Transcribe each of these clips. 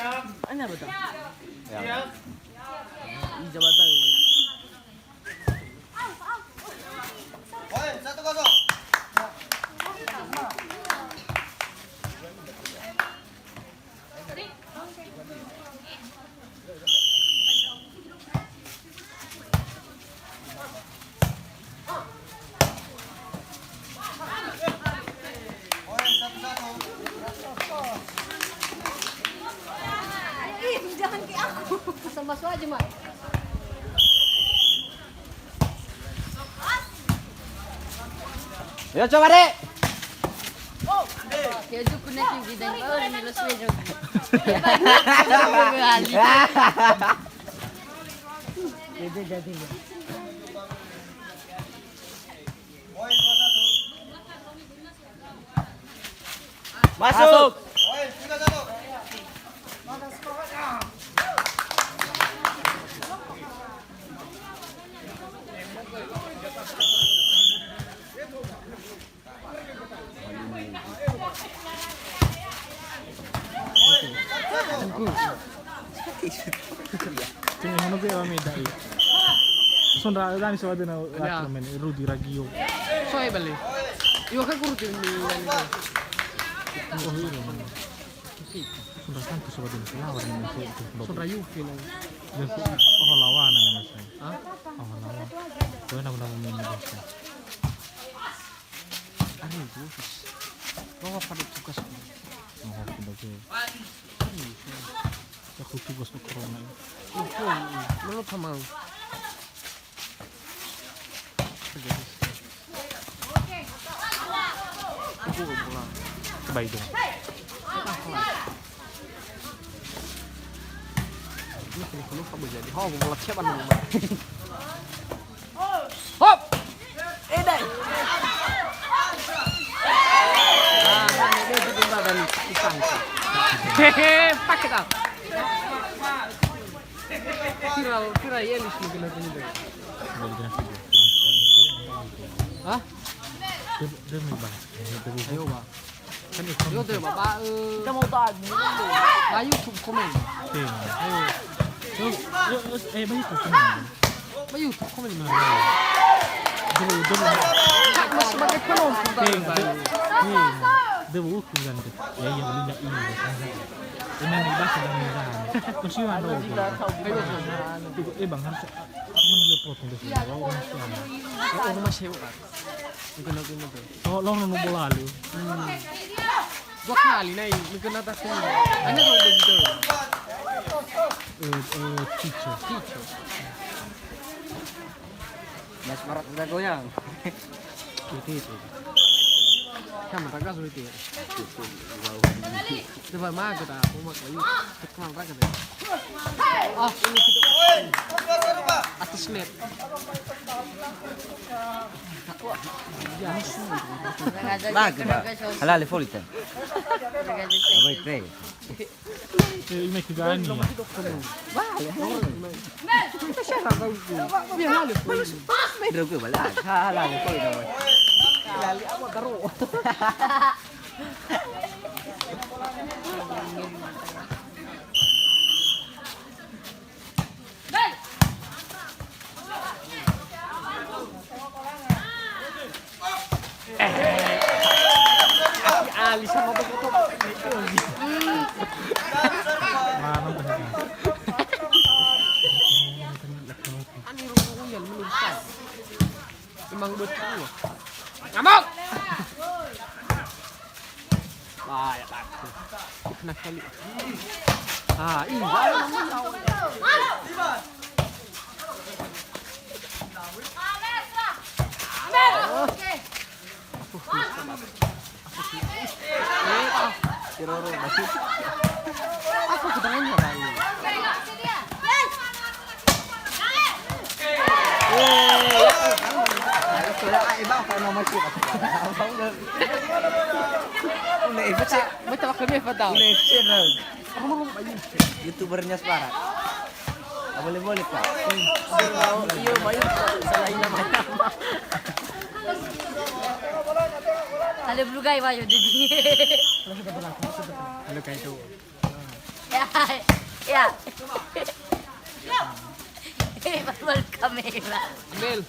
Ano ba ito? Siap. Isa ba tayo? Oi, 1-0. Jangan kayak aku. Asal masuk aja, Mak. Yo coba deh. Kaya juga nak yung bidang ko, nilos medyo. Jadi. Oi, 2-1. Masuk. Oi, 3-1. Tingnan mo na kami dahil. Sonra dani sa wala na men Rudy Ragio. So ay bali. Iwa ka kurti ni Oh iya. Sonra santo sa wala na lawan naman sa ito. Sonra Yuki lang. Oh lawan naman sa. Ha? Oh lawan. Kaya na wala mo men dito. Ano ito? Bawa pa rin tugas ko. Oh pinag. Ako tugas ng corona. Ito, ano pa mang? Ako ko lang. Sabay doon. Ano pa ba jadi? Ho, wala siya ba naman? Hop! Eday! Ini juga badan pisang. Hehe, pakai tak? Viral Yelis mungkin lagi ni. Hah? Dia may ba? Ayo ba? Kan ikaw. Ayo tu bapak. Kita mau tahu. Ayo YouTube komen. Ayo. Banyak ko naman. Ba YouTube komen na. Dulu. Mas sebagai penonton tayo. Devo kugan ke. Ya yang belinya ini. Ini iba sa dami na. Kasi yung ano. Bang harus menelpon dulu. Oo, masaya ka. Gano'n to. Oh, lo nung bola lu. Dua kali na yun. Gano'n natin. Ano daw ba dito? Chicho. Mas marat udah goyang. Itu. Kamu raga so ito. Diba mago ta? Umak kayo. Tukang raga ta. Ah, ini kita. Atas net. Bagus ba? Halal folite. Abay pre. May kagani. Pero ko wala. Halal folite. Lali ako daro. Ali sama betul. Mana ba? Ani rumo yan melusan. Emang betul. Ngamuk. Ah, ya takut. Kena kali. Ah, ini Kiroro masih. aku kedengarannya kali. Iba ako na masih. Udah FC. Betul kami betul. Udah FC rag. Aku mau main. YouTubernya separat. Boleh Pak. Iya, main selain nama. Ada blue guy Pak jadi. Halo kayak itu. Ya. Balik kamera. Ambil.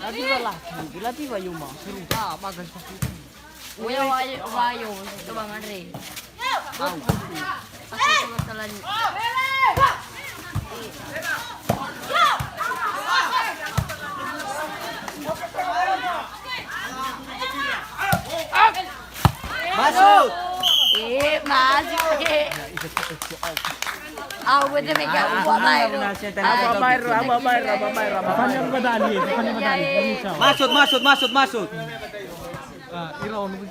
Lagi ba laki? Lagi ba yung mga? Seru ka, bagas pa kita. Uya wayo itu Bang Andre. Aku bakalan. Masuk. Masih. Aku udah megang buat Mayro. Apanya ang madali? Apanya madali? Ano siya? Masuk. Iraw, ano ba?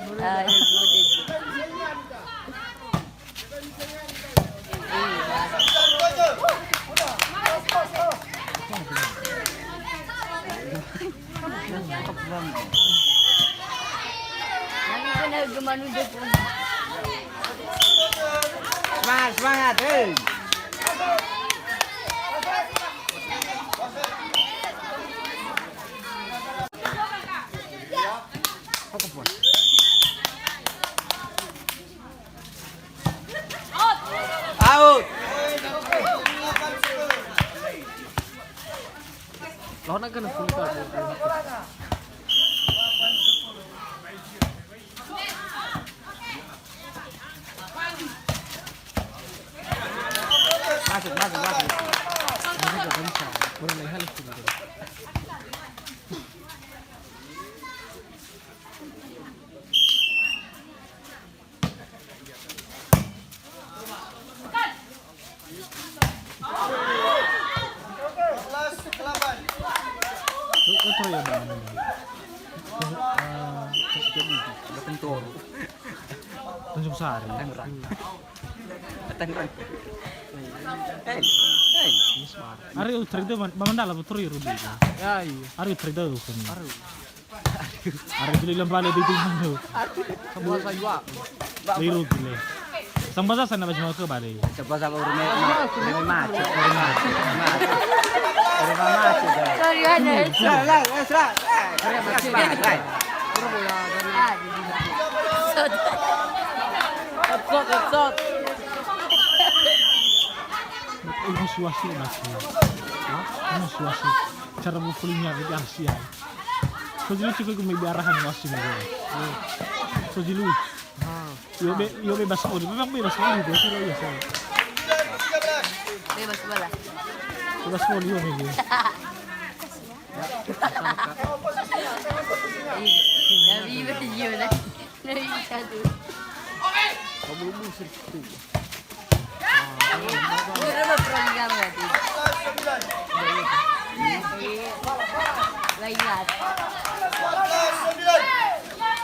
Nanti kena gimana udah pun. Semangat. Out. Lawan na ka na full card. Masuk. Ano ka ba siya? Wala na halos ko na. Ito yung ba? Batang toro. Tanjung Sari. Batang. Hey. Ari utrida mamandala putri rudi. Ay. Ari utrida kan. Ari dili lang bale dito mando. Semua sa iwa. Liru gile. Sambasa sana ba jema ke bale. Sebab urme macet. Sorry ada. Serah. Ketot. Ini suasi masih. Ini suasi. Cara mukulnya di Asia. So jilu cukup gue arahan wasi mereka. So jilu. Yo bebas oli. Memang bebas oli deh kalau ya saya. Bebas bola. Bebas oli yo ini. Nabi video na. Nabi satu. Berapa program tadi? Lainat.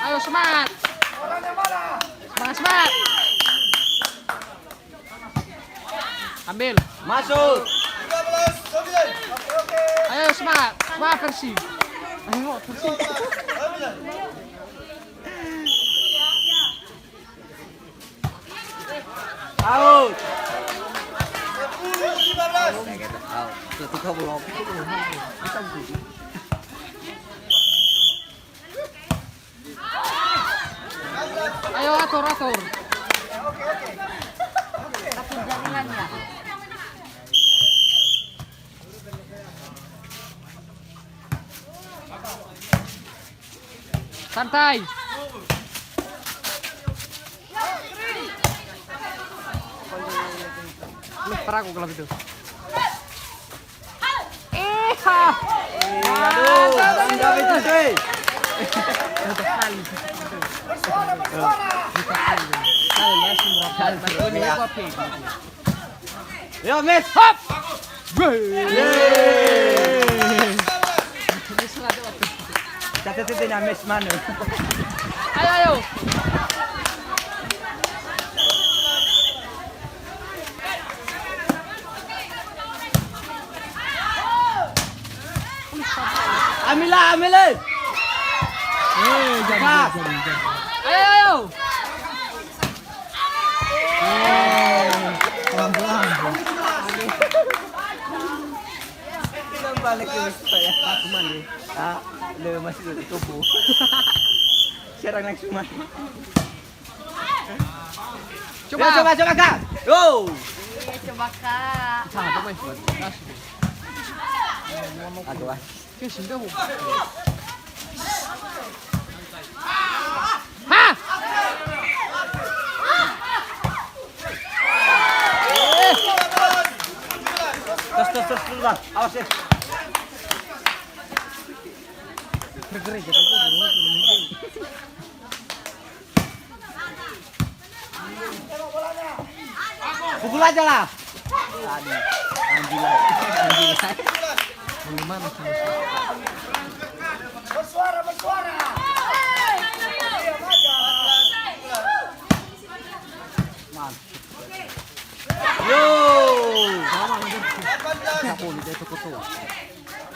Ayo semangat. Semangat. Ambil. Masuk. Ayo semangat. Semangat versi. Ayo versi. Out. 10-15. Out. Ketika belum. Ayo atur. Takut jaringannya. Santai. Lu peraku kalau itu. Aduh, enggak itu sih. Yo, Miss, hop. Catat na Miss Manu. Ayo. Ambil. Jadi. Ayo. Pelan-pelan. Kita balik ke saya. Aku mandi. Masih di tubuh. Serang langsung mandi. Coba Kak. Go. Coba Kak. Satu main buat. Aduh. Kayak sih dah. Hah? Terus dulu Bang. Awas ya. Bergerak gitu. Pukul aja lah. Aduh. Anjing lah. Bagaimana sih? Yo. Sama aja. Siapa nih itu kutu?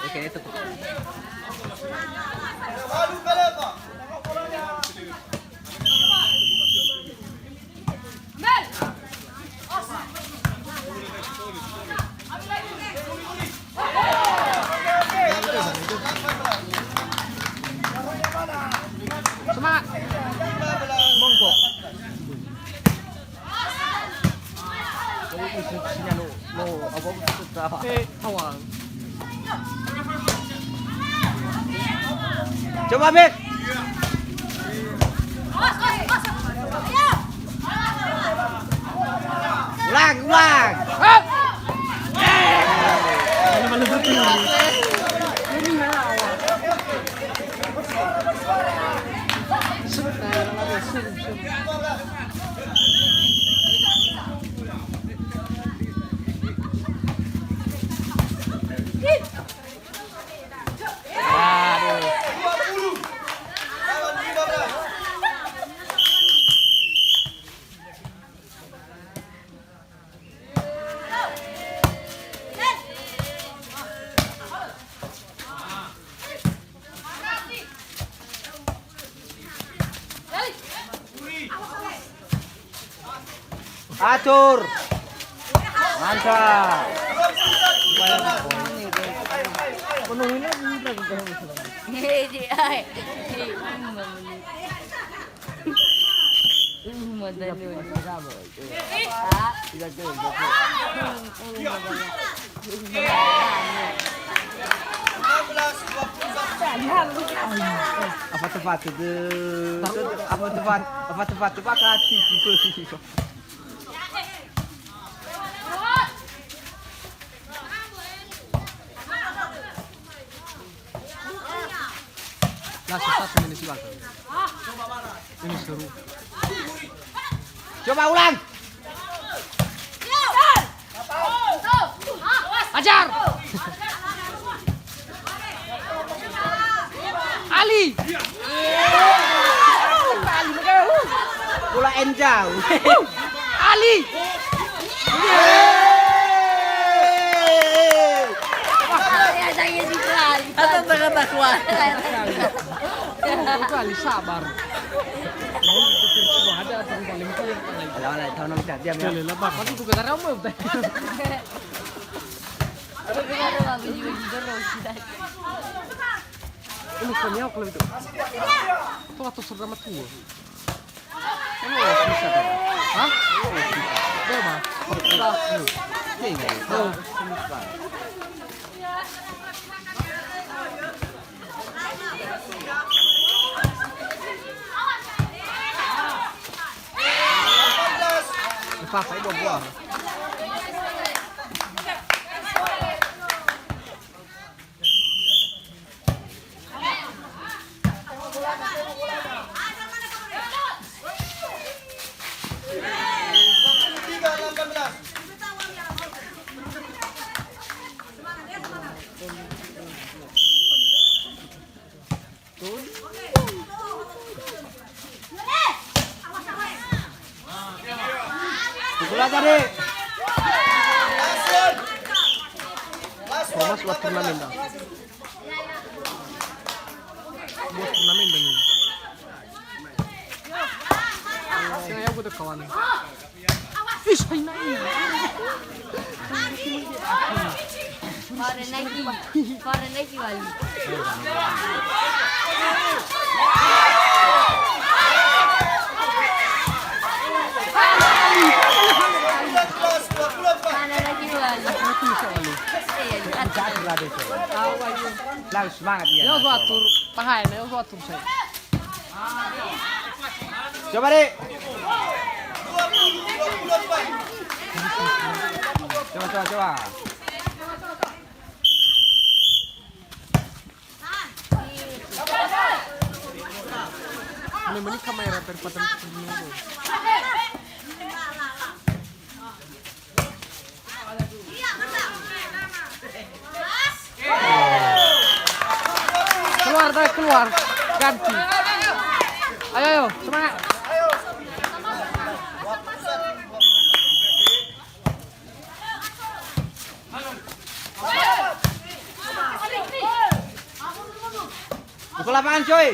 Oke, itu tuh. Lalu berapa? Semangat. 15. Monggo. Isinya lo apa itu tahu. Awal. Coba Bek. Ulang. Ini malah berpindah. Aduh. 20. Lawan 15. Atur. Mantap. Penuhin lagi. Hehehe, ay. Madali. Apa tepat itu? Apa tepat kasih. Langsung satu ini silakan. Ini seru. Coba ulang. Ajar. Ali. Bola enjau. Ali. Itu Ali sabar. Ada yang paling Ala tahu nama dia diam ya. Boleh lah Bang. Pasti bukan darah mau teh. Ini konyol kalau itu. Itu atau serama tua. Ini bisa kan? Hah? Coba. Ini. Oh. Apa itu buah? Pukul aja deh. Thomas buat turnamen dah. Buat turnamen dah ni. Saya udah kawan. Ih, saya naik. Para naiki wali. Lang semangat dia. Yo suatur, pahai na yo suatur saya. Coba deh. 20, 20. Coba. Ini kamera perempatan dunia tuh. Keluar, ganti. Ayo, semangat. Pukul lapangan coy.